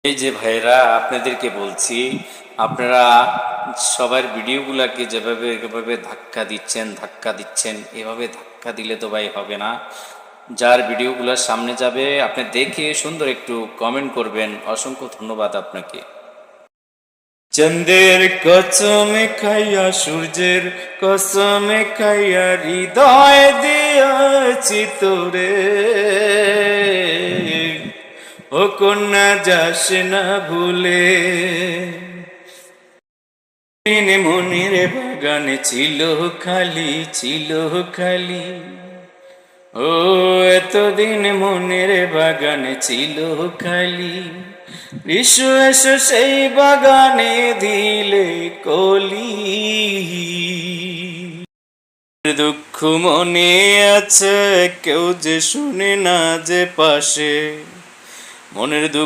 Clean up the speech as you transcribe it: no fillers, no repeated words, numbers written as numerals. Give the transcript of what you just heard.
এই যে ভাইরা আপনাদেরকে বলছি, আপনারা সবার ভিডিওগুলোকে যেভাবে এভাবে ধাক্কা দিচ্ছেন, এভাবে ধাক্কা দিলে তো ভাই হবে না। যার ভিডিওগুলো সামনে যাবে আপনি দেখে সুন্দর একটু কমেন্ট করবেন। অসংখ্য ধন্যবাদ আপনাকে। চন্দ্রের কসমে খাইয়া, সূর্যের কসমে খাইয়া, হৃদয় দিয়াছি তোরে, ও কন্যা যাস না ভুলে। মনের বাগানে ছিল খালি, ছিল খালি, ও এতদিন মনের বাগানে ছিল খালি, বিশ্ব এসে সেই বাগানে দিলে কলি। দুঃখ মনে আছে, কেউ যে শুনে না যে পাশে, মনের দুঃখ